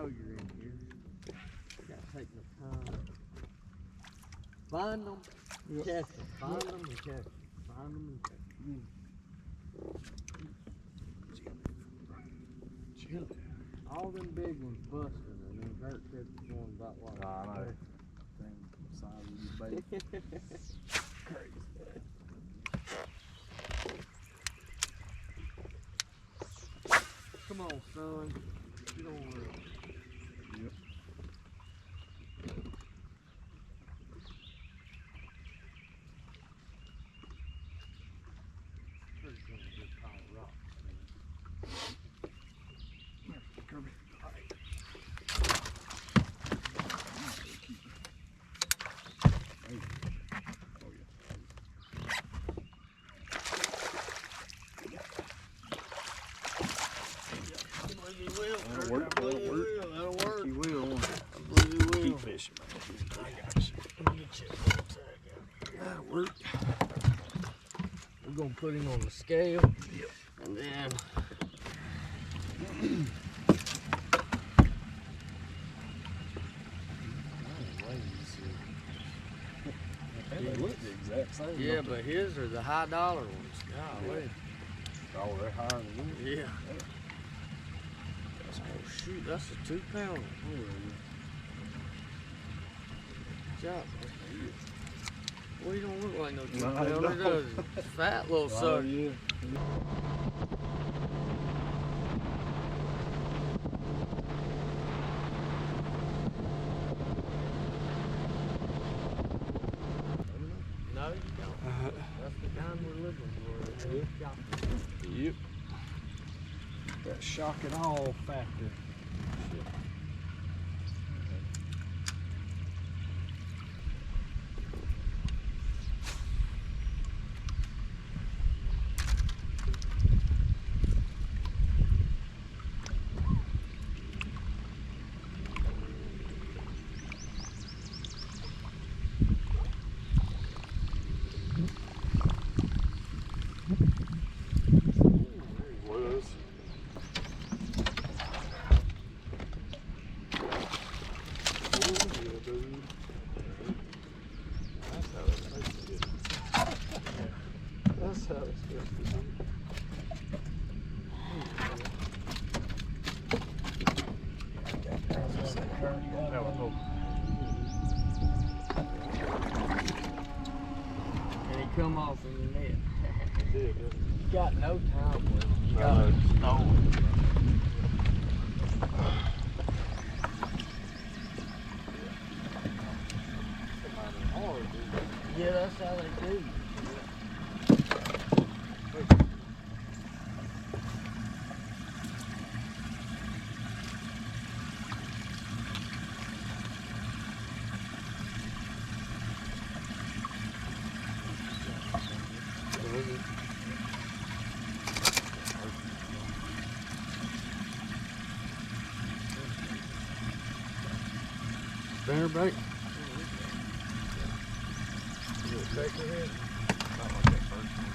know you're in here. You gotta take the time. Find them, catch them. Find them and catch them. Find them and catch them. Chill. All them big ones busting and them dirt catches one about like I know. Same size as your bait. Crazy. Come on, son. Get on there. Yep. There's gonna be a pile of rocks. Kirby. All right. Oh, yeah. That'll work. That'll work. That'll work. You will. I believe you will. Keep fishing, man. I got you. Let me get your little tag out here. That'll work. We're gonna put him on the scale. Yep. And then They look the exact same. yeah, but his are the high dollar ones. Golly. Oh, they're higher than yours. Yeah. Oh shoot, that's a 2 pounder. Good job, man. Well, you don't look like no 2 pounder, does you? Fat little sucker. Yeah. No, you don't. That's the kind we're looking for. Yep. That shock and awe factor. That's how it's supposed to be. That was cool. And he come off in your net. Yeah, You got no time with him. You No. got to stow him. Yeah, that's how they do. Spinner bait? Take your head. Not like that first one.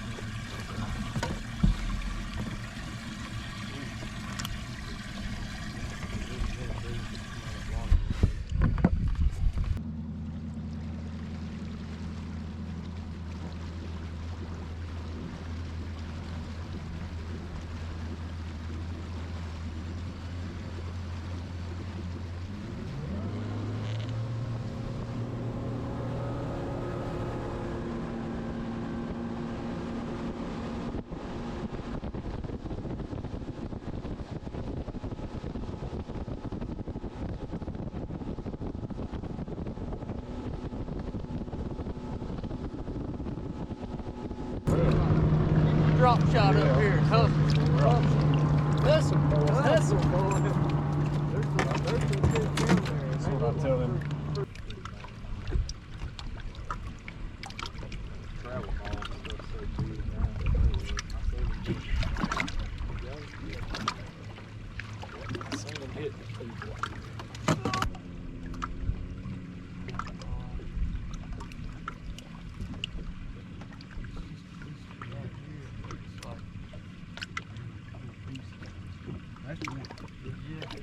Drop shot up here and hustle. Hustle, hustle, boy. There's some good down there. That's what I tell them. Travel ball stuff so big I seen them hit people. Yeah.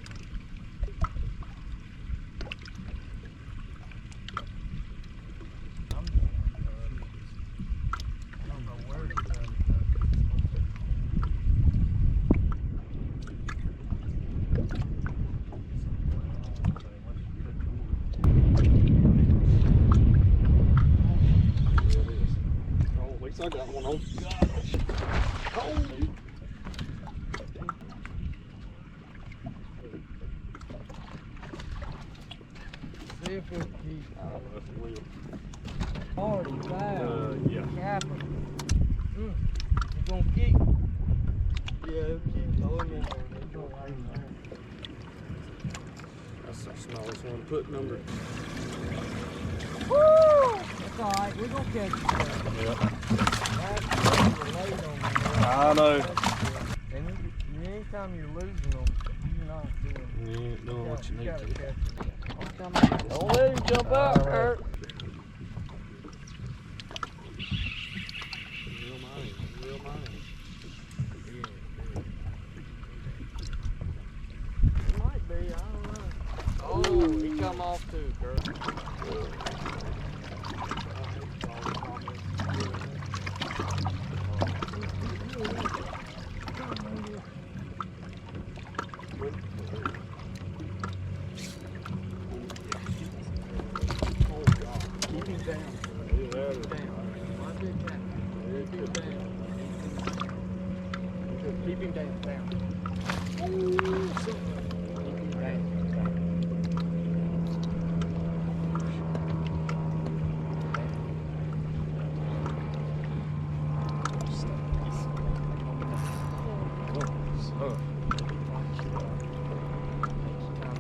if we can keep I don't know if it will. 45. Yeah. Capper. You gonna keep? Yeah, keep throwing them on. That's the smallest one. Put number. Woo! That's alright, we're gonna catch it. Yep. That's late on me. I know. And anytime you're losing them, you're not doing You ain't doing what you need to. Don't let him jump out, Kurt. Real money. Real money. It might be, I don't know. Oh, he come off too, Kurt. Keep him down. Keep him down. Keep him down. Down. Keep him down.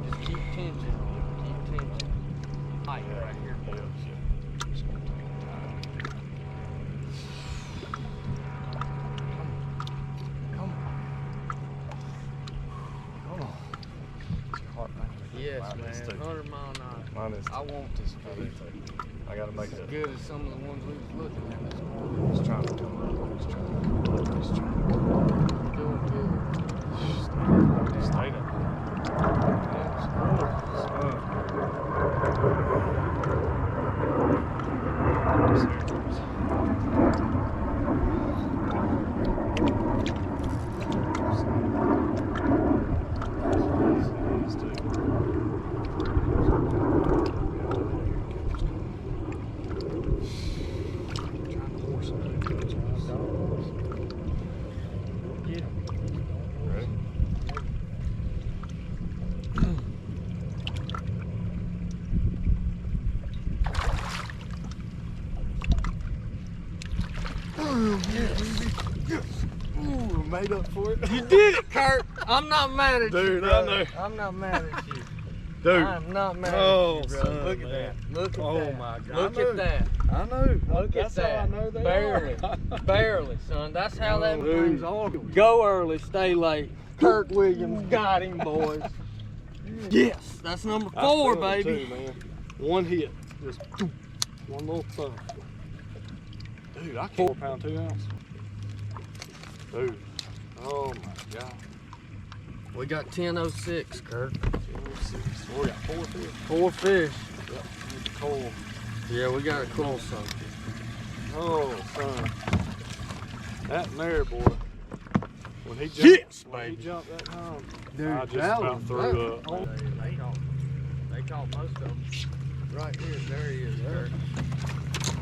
Just keep tension. Keep tension. Right here. Yes, man. 100 mile an hour. Mine is. I want this speed. I gotta make As it. good as some of the ones we was looking at this He's trying to come up. He's trying to come up. He's trying to come morning. Doing good. Stay there. Get him. Ready? Ooh, made up for it. You did it, Kurt. I'm not mad at you, Dude, I brother. know. I'm not mad at you. Dude. I'm not mad Oh, at you, brother. son, Look at man. that. Look at Oh, that. my God. Look I know. at that. I know. Look That's at that. how I know they Barely. are. Barely, son. That's how that Dude. things are. Go early, stay late. Kirk Williams got him, boys. Yes, that's number 4, I feel it baby. too, man. One hit. Just one little thump. Dude, I can't 4 pound 2 ounce. Dude. Oh my God. We got 10:06, Kirk. 206. We got 4 fish. 4 fish. Yep. Need the coal. Yeah, we got a cool something. Oh, son. That mare boy. When he jumped, Yes, when he baby. jumped that time, Dude, I just that about was threw up. Oh, they caught most of them. Right here, there he is, Kirk.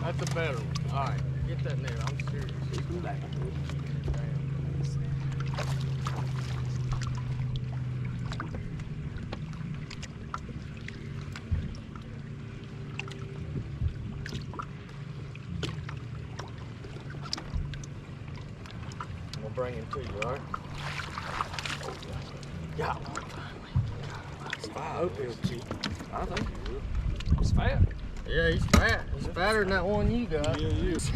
That's a better one. All right, get that net. I'm serious. Keep him down. Keep it down. I'm gonna bring him to you, all right? Yeah. I hope he'll keep. I think he will. He's fat. Yeah, he's fat. He's fatter than that one you got. Yeah, he is.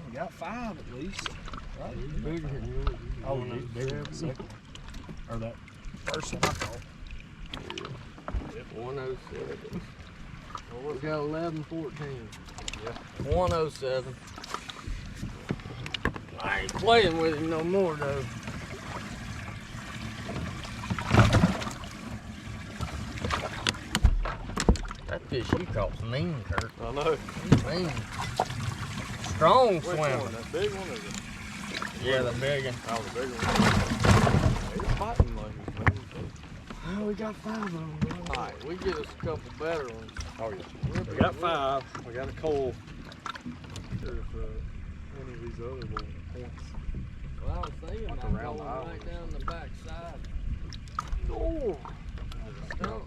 We got 5 at least. Right? Bigger than you. Oh, he's bigger than the second. Or that first one I caught. 107. We got 11-14. Yeah. 107. I ain't playing with him no more though. That fish you caught's mean, Kurt. I know. He's mean. Strong Which swimmer. one? That big one or the? Yeah, the big one. Oh, the bigger one. He's fighting like he's going. Oh, we got 5 of them. Alright, we get us a couple better ones. Oh yeah. We got 5. We got a coal. any of these other little points. Well, I was thinking Like about around the going right islands. down the back side. Oh! Stuff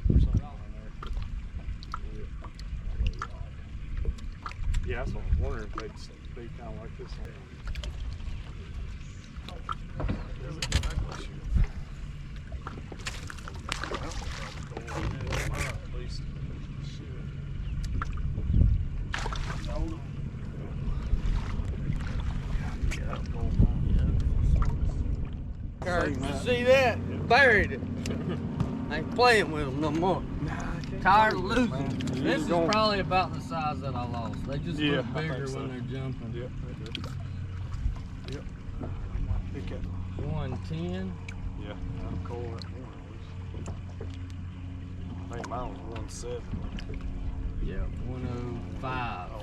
or something on there. Yeah, that's what I was wondering if they'd be kind of like this. At least. Kurt, you see that? Buried it. Ain't playing with them no more. Tired of losing. This is probably about the size that I lost. They just look bigger when they're jumping. Yep, they do. Yep. I might pick it. 110. Yeah, I'm cold at one. I think mine was 170. Yeah, 105. Oh,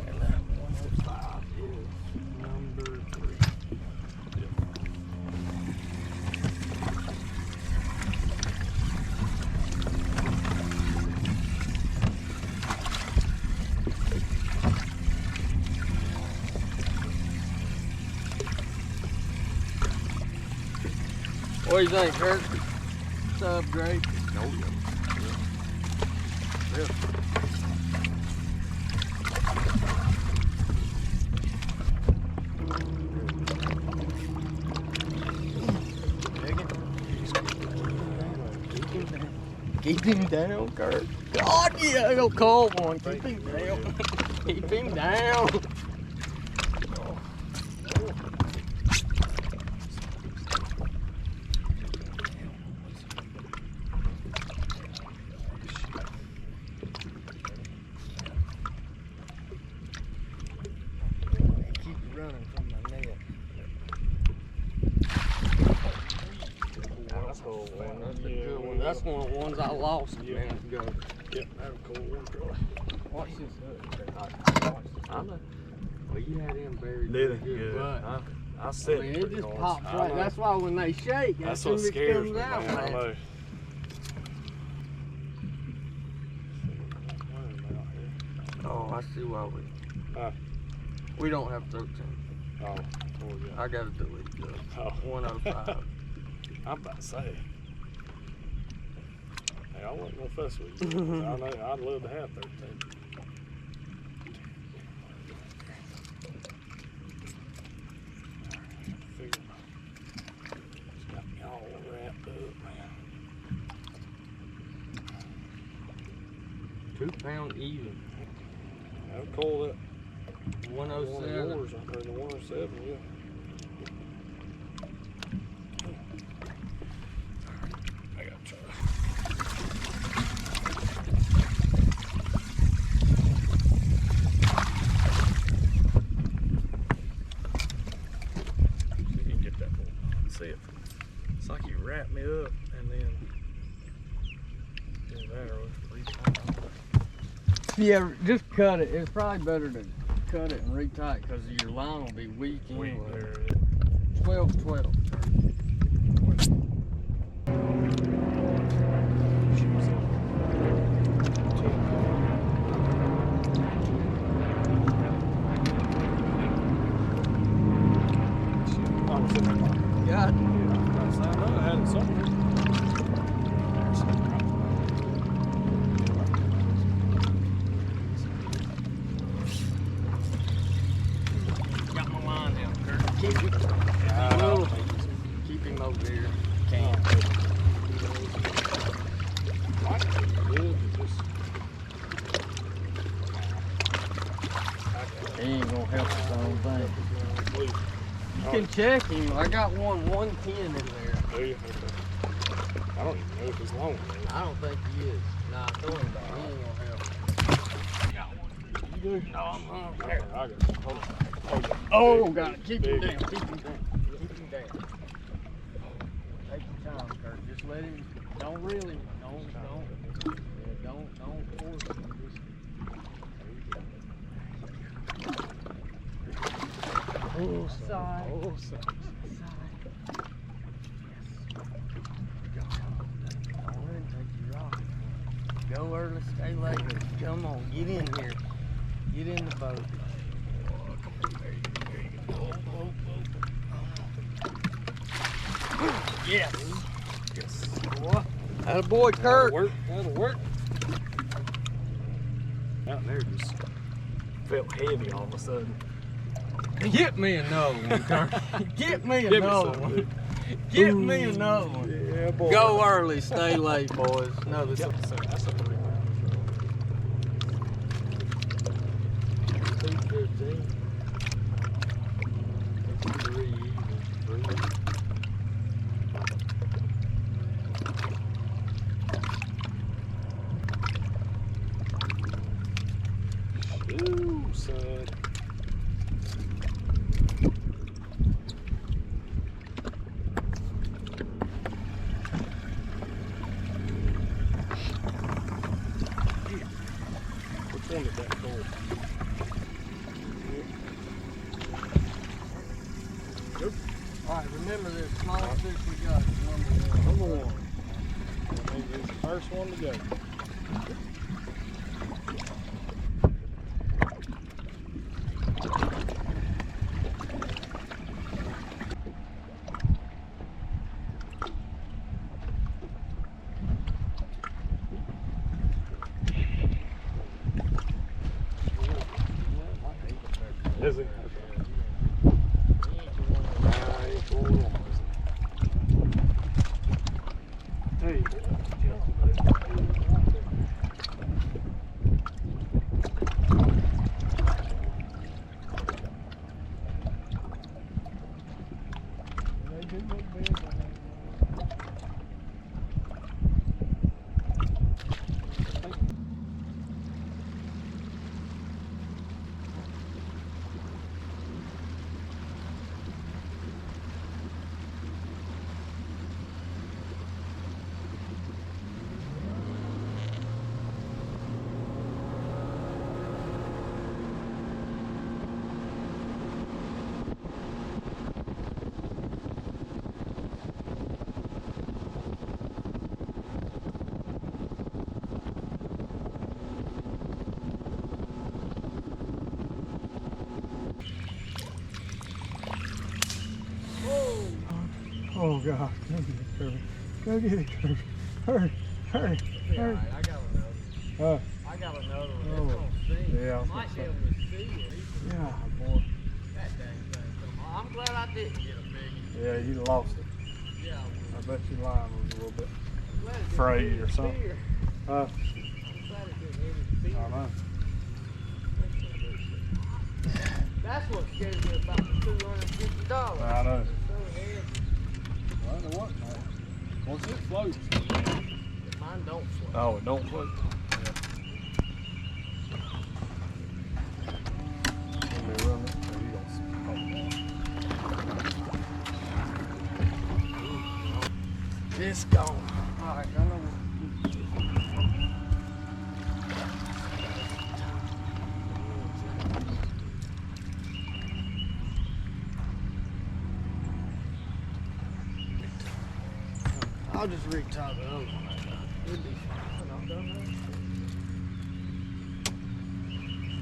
And that 105 is number 3. What do you think, Kurt? Sub great? no, yeah. Keep him down, Kurt. God, yeah, go call one. Keep him down. Keep him down. Keep running from my net. That's a cool one. That's a good one. That's one of the ones I lost a minute ago. Yep, that's a cool one, Charlie. Watch this. I know. Well, you had him buried. Did pretty it? good, Yeah. but I I said mean, it it pretty just hard. pops I right. know. That's why when they shake, That's soon what as it scares comes me, out, man. I know. Oh, I see why we don't have 13. Oh, oh yeah. I gotta delete the Oh. 105. I'm about to say. Hey, I wasn't gonna fuss with you. I know I'd love to have 13. Figure it's got me all wrapped up, man. 2 pound even. I'll call that 107. one of yours, or the 107, yeah. I gotta try. See if you can get that one. See it. It's like you wrap me up and then do that or Yeah, just cut it. It's probably better to cut it and retight because your line will be weak anyway. there. 12. God. I had something. Got my line down, Kurt. Keep him over here. Can't. He ain't gonna help us, I don't think. You can check him. I got 110 in there. Do you? Okay. I don't even know if he's long. I don't think he is. Nah, throw him back. He ain't gonna help. You do? No, I'm not. I got it. Hold on. Oh, got it. Keep him Big. down. Keep him down. Keep him down. Take your time, Kurt. Just let him. Don't really. Don't force him. Oh, Side. Oh, side. Don't let him take you off. Go early, stay late. Come on, get in here. Get in the boat. Yes. Yes. Attaboy, Kurt. That'll work. Out there just felt heavy all of a sudden. Get me another one, Kurt. Get me another one. Get me another one. Yeah, boy. Go early, stay late, boys. No, this Yep, that's a pretty one. 215. 3 even. 3. Ooh, son. Which one did that go? Yep. Alright, remember this smallest fish we got is Number 1. I think it's the first one to go. Is it? Hey. Oh God, go get it, Kirby. Go get it, Kirby. Hurry, hurry, hurry. I got another. I got another one. It's gonna sing. Yeah, I was Might be gonna able to see it. Yeah, boy. That dang thing. I'm glad I didn't get a big one. Yeah, you lost it. Yeah, I bet your line was a little bit glad it frayed didn't or something. interfere. Huh? I'm glad it didn't interfere. I know. That's what scares me about the $250. I know. It's so heavy. Well, I know what, man. Once it floats. Mine don't float. Oh, it don't float. It's gone. Alright, I know. I'll just retie the other one. It'll be fine. I'm done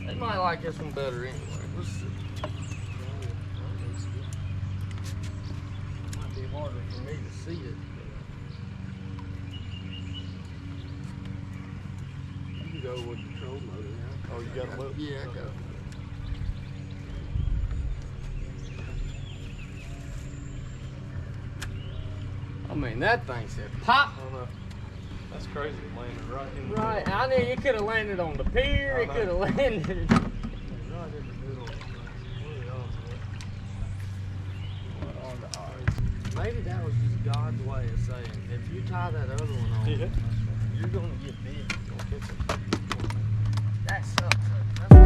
that. They might like this one better anyway. Let's see. Might be harder for me to see it. You can go with the control motor now. Oh, you got a look? Yeah, I got it. I mean, that thing said pop. Oh, no. That's crazy. It landed right in the Right, I knew it could have landed on the pier. It could have landed. right in the middle. Maybe that was just God's way of saying, if you tie that other one on, Yeah. you're gonna get big. That sucks.